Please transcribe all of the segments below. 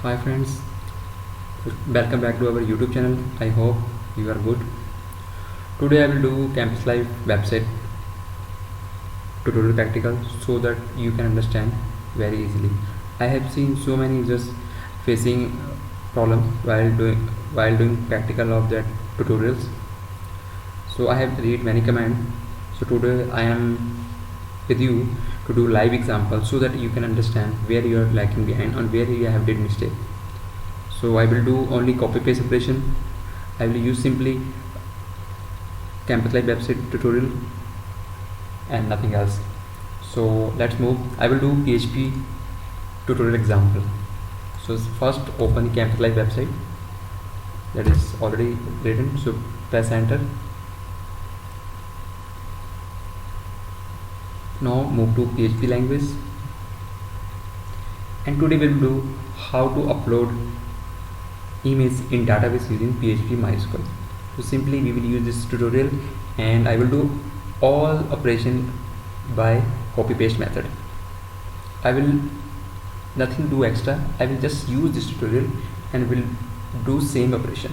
Hi friends, welcome back to our YouTube channel. I hope you are good. Today I will do Campus Life website tutorial practical so that you can understand very easily. I have seen so many users facing problems while doing practical of that tutorials. So I have read many commands. So today I am with you to do live example so that you can understand where you are lacking behind and where you have did mistake. So I will do only copy paste operation. I will use simply Campus Live website tutorial and nothing else. So let's move. I will do PHP tutorial example. So first open the Campus Live website that is already written. So press enter. Now move to PHP language, and today we will do how to upload image in database using PHP MySQL. So simply we will use this tutorial and I will do all operation by copy paste method. I will nothing do extra. I will just use this tutorial and will do same operation.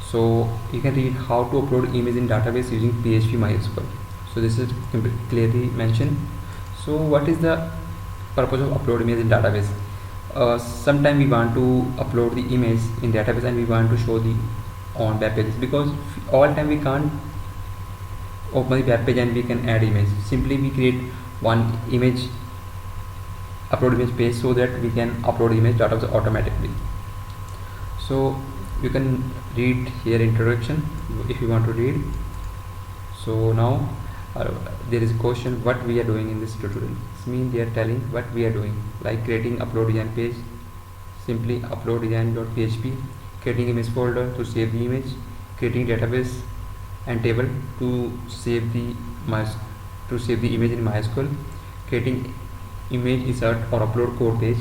So you can read how to upload image in database using PHP MySQL. So this is clearly mentioned. So what is the purpose of upload image in database? Sometime we want to upload the image in database and we want to show the on web pages, because all time we can't open the web page and we can add image. Simply we create one image, upload image page, so that we can upload image database automatically. So you can read here introduction if you want to read. So now there is a question what we are doing in this tutorial. This means they are telling what we are doing, like creating upload design page, simply upload design.php, creating image folder to save the image, creating database and table to save the image in MySQL, creating image insert or upload code page,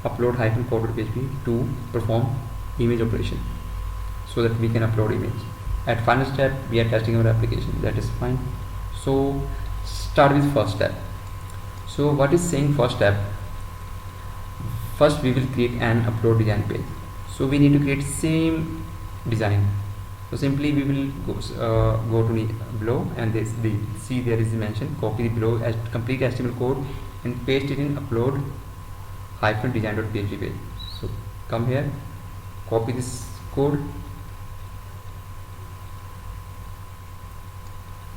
upload -code.php to perform image operation so that we can upload image. At final step we are testing our application. That is fine. So start with first step. So what is saying first step? First we will create an upload design page. So we need to create same design. So simply we will go to below and see there is mention copy below as complete HTML code and paste it in upload -design.php page. So come here, copy this code,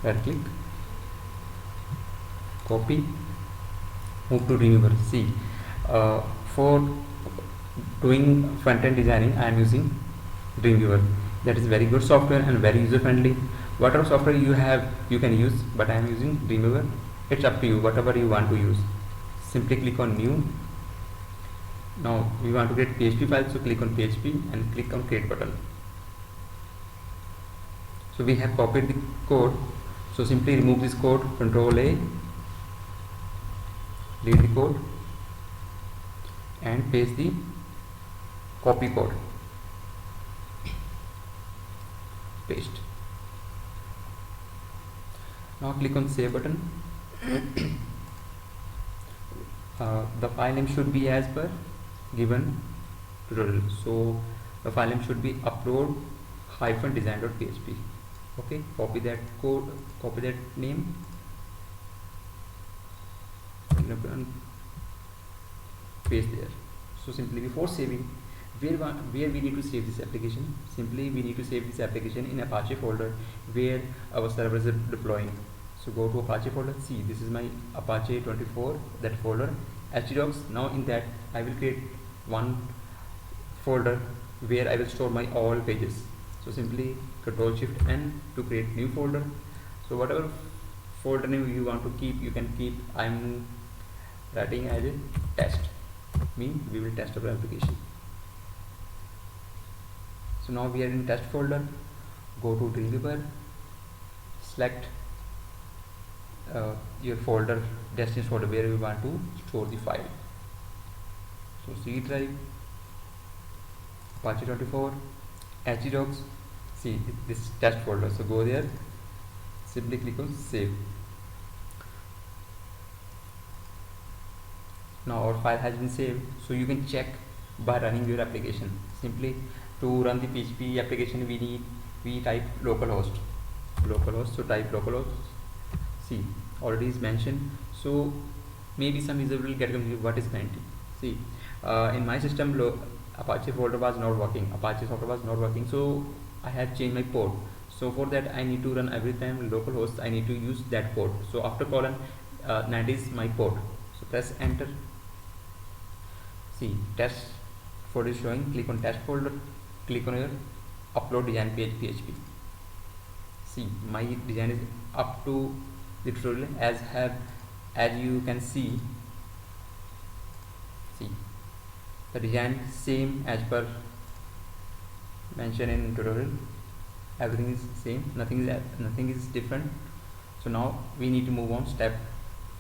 right click, copy, move to Dreamweaver. See, for doing front-end designing I am using Dreamweaver. That is very good software and very user friendly. Whatever software you have you can use, but I am using Dreamweaver. It's up to you, whatever you want to use. Simply click on new. Now we want to create PHP file, so click on PHP and click on create button. So we have copied the code, so simply remove this code, Control A, delete the code and paste the copy code, paste. Now click on save button. The file name should be as per given tutorial. So the file name should be upload -design.php. Okay, copy that code, copy that name, and paste there. So simply before saving, where we need to save this application, simply we need to save this application in Apache folder where our server is deploying. So go to Apache folder. See, this is my Apache 24, that folder, htdocs. Now in that I will create one folder where I will store my all pages. So simply Control Shift N to create new folder. So whatever folder name you want to keep, you can keep. I'm writing as a test, mean we will test our application. So now we are in test folder. Go to Dreamweaver, select your folder, destination folder where we want to store the file. So C drive, Apache 24, htdocs. See this test folder. So go there, simply click on save. Now our file has been saved, so you can check by running your application. Simply to run the PHP application we type localhost. So type localhost. See, already is mentioned. So maybe some user will get confused what is 90. See, in my system Apache folder was not working, Apache software was not working, so I have changed my port. So for that I need to run every time localhost, I need to use that port. So after colon 90 is my port, so press enter. See, test folder is showing. Click on test folder, click on your upload design page PHP. See, my design is up to the tutorial as you can see the design same as per mentioned in tutorial. Everything is same, nothing is different. So now we need to move on step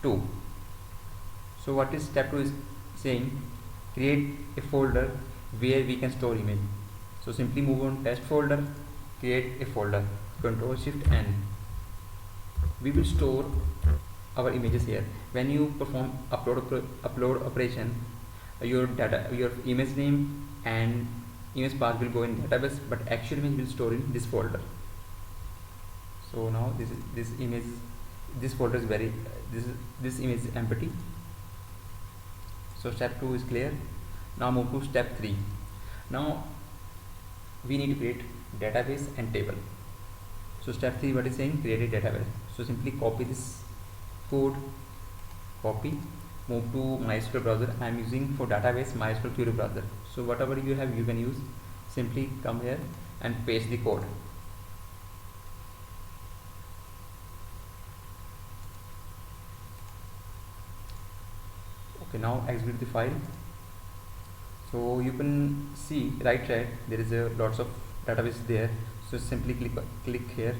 2. So what is step 2 is saying, create a folder where we can store image. So simply move on test folder, create a folder, Control Shift N. We will store our images here. When you perform upload operation, your image name and image path will go in database, but actual image will store in this folder. So now this folder is this image is empty. So step 2 is clear. Now move to step 3. Now we need to create database and table. So step 3, what is saying, create a database. So simply copy this code, copy, move to MySQL browser. I am using for database MySQL Query browser. So whatever you have you can use. Simply come here and paste the code. Okay, now execute the file. So you can see right side there is a lots of database there. So simply click here.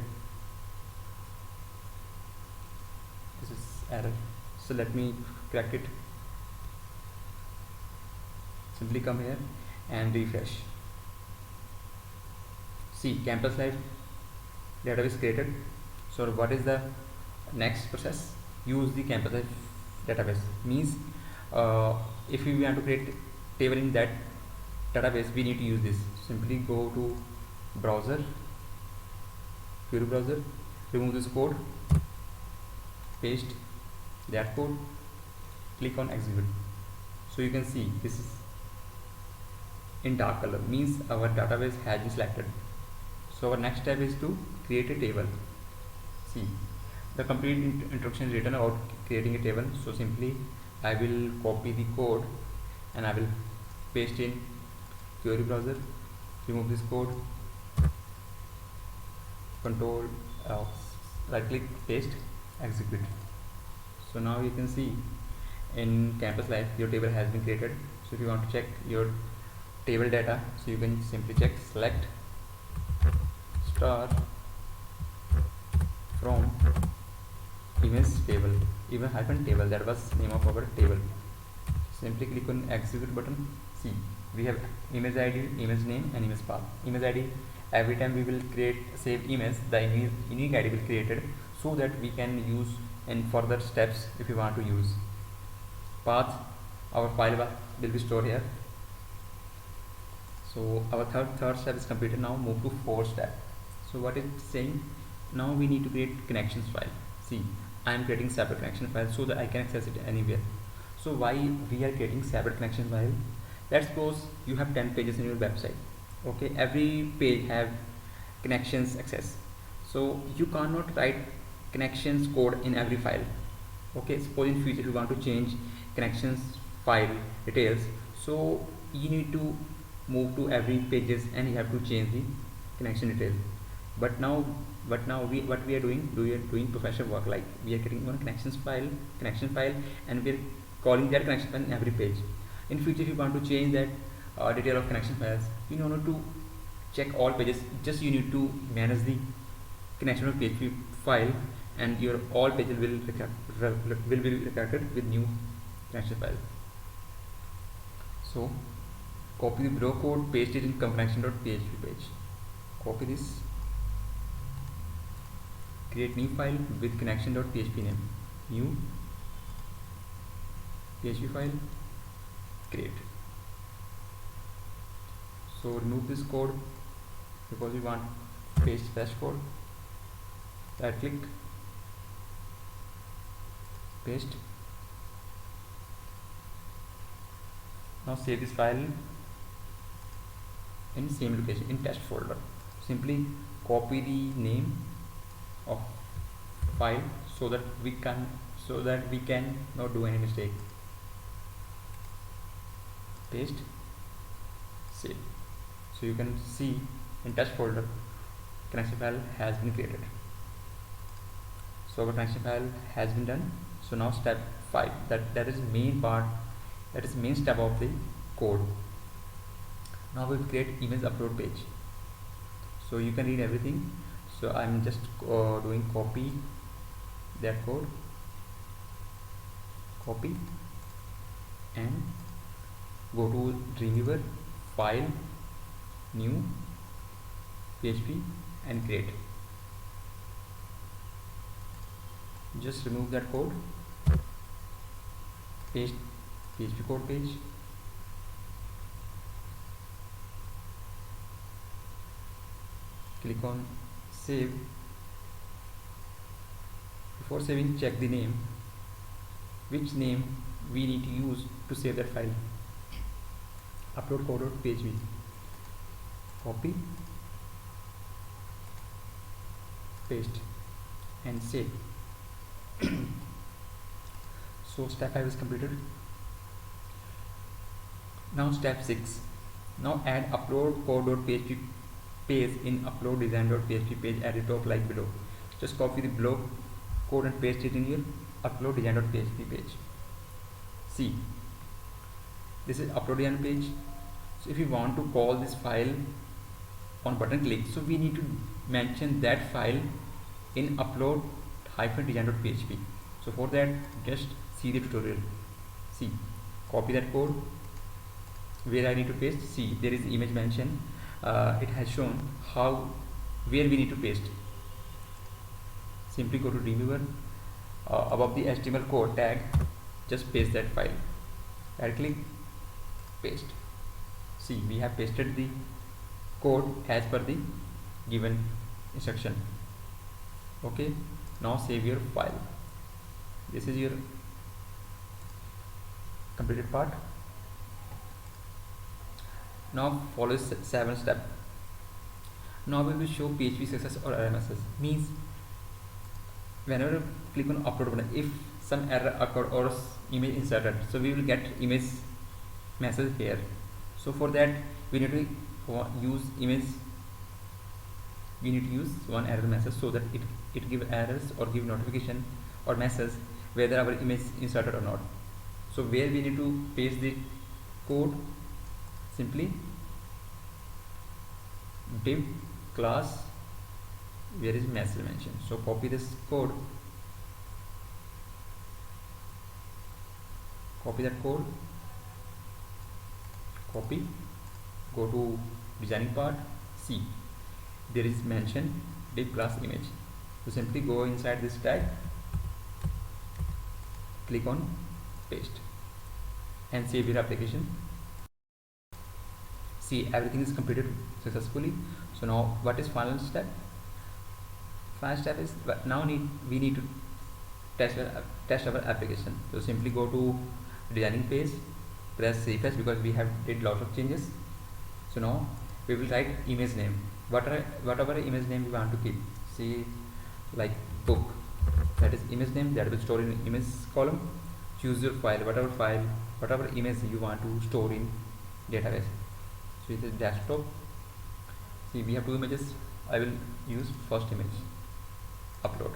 This is error, so let me correct it. Simply come here and refresh. See, campus life database created. So what is the next process? Use the campus life database. Means if we want to create table in that database, we need to use this. Simply go to browser, Query browser, remove this code, paste that code, click on execute. So you can see this is in dark color, means our database has been selected. So our next step is to create a table. See, the complete instruction is written about creating a table. So simply I will copy the code and I will paste in Query browser, remove this code, Control right click, paste, execute. So now you can see in campus life your table has been created. So if you want to check your table data, so you can simply check select star from image table, even hyphen table, that was name of our table. Simply click on execute button. See, we have image ID, image name and image path. Image ID, every time we will create save image, the unique ID will be created so that we can use in further steps if you want to use. Path, our file will be stored here. So our third step is completed. Now move to fourth step. So what it's saying, now we need to create connections file. See, I am creating separate connection file so that I can access it anywhere. So why we are creating separate connection file? Let's suppose you have 10 pages in your website. Okay, every page have connections access. So you cannot write connections code in every file. Okay, suppose in future you want to change connections file details, so you need to move to every pages and you have to change the connection details. But now what we are doing, we are doing professional work, like we are creating one connection file and we are calling that connection file in every page. In future if you want to change that detail of connection files, you don't need to check all pages, just you need to manage the connection of PHP file and your all pages will be recorded with new connection file. So copy the below code, paste it in connection.php page. Copy this, create new file with connection.php name, new PHP file, create. So remove this code because we want paste fresh code. Right click, paste. Now save this file in same location in test folder. Simply copy the name of file so that we can not do any mistake. Paste, save. So you can see in test folder connection file has been created. So our connection file has been done. So now step 5, that is main part, that is main step of the code. Now we'll create image upload page. So you can read everything. So I'm just doing copy that code, copy, and go to Dreamweaver, file, new, PHP, and create. Just remove that code, paste PHP code page, click on save. Before saving, check the name, which name we need to use to save that file. Upload code.php, copy, paste, and save. So step 5 is completed. Now step 6. Now add upload code.php page in upload design.php page at the top like below. Just copy the below code and paste it in your upload design.php page. See, this is upload design page. So if you want to call this file on button click, so we need to mention that file in upload-design.php. So for that, just see the tutorial. See, copy that code where I need to paste. See, there is image mention. It has shown where we need to paste. Simply go to Dreamweaver, above the HTML code tag, just paste that file. Right click, paste. See, we have pasted the code as per the given instruction. Okay, now save your file. This is your completed part. Now follow 7 step. Now we will show PHP success or error message. Means whenever you click on upload button, if some error occurred or image inserted, so we will get image message here. So for that we need to use image. We need to use one error message so that it give errors or give notification or message whether our image inserted or not. So where we need to paste the code, simply div class where is message mentioned. So copy this code, copy that code, copy, go to designing part. See, there is mentioned div class image. So simply go inside this tag, click on paste, and save your application. See, everything is completed successfully. So now what is final step? Final step is now we need to test our application. So simply go to designing phase, press refresh because we have did lots of changes. So now we will write image name, whatever image name we want to keep. See, like book, that is image name that will store in image column. Choose your file, whatever image you want to store in database. So it is desktop. See, we have 2 images. I will use first image, upload.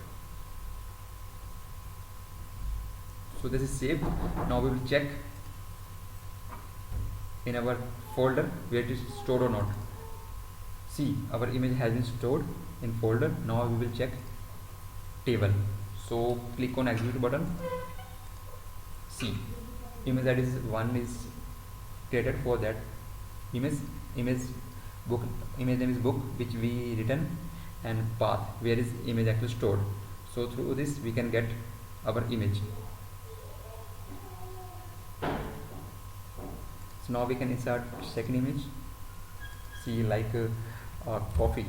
So this is saved. Now we will check in our folder where it is stored or not. See, our image has been stored in folder. Now we will check table. So click on execute button. See, image that is one is created for that image book, image name is book which we written, and path where is image actually stored. So through this we can get our image. So now we can insert second image. see like coffee.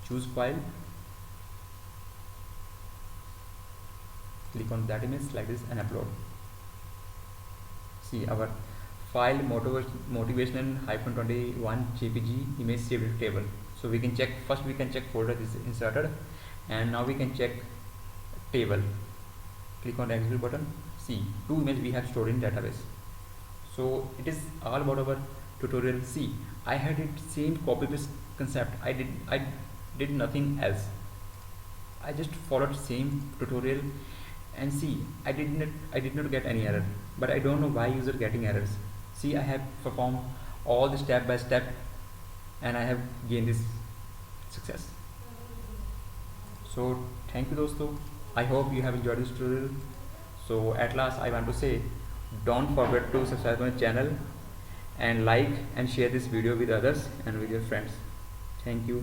Choose file, click on that image like this and upload. See our file motivation -21 jpg image saved in table. So we can check, first we can check folder is inserted, and now we can check table. Click on the execute button. See, 2 images we have stored in database. So it is all about our tutorial. See, I had it same copy paste concept. I did nothing else. I just followed same tutorial, and see, I did not get any error, but I don't know why user getting errors. See, I have performed all the step by step, and I have gained this success. So thank you dosto. I hope you have enjoyed this tutorial. So at last I want to say, don't forget to subscribe to my channel and like and share this video with others and with your friends. Thank you.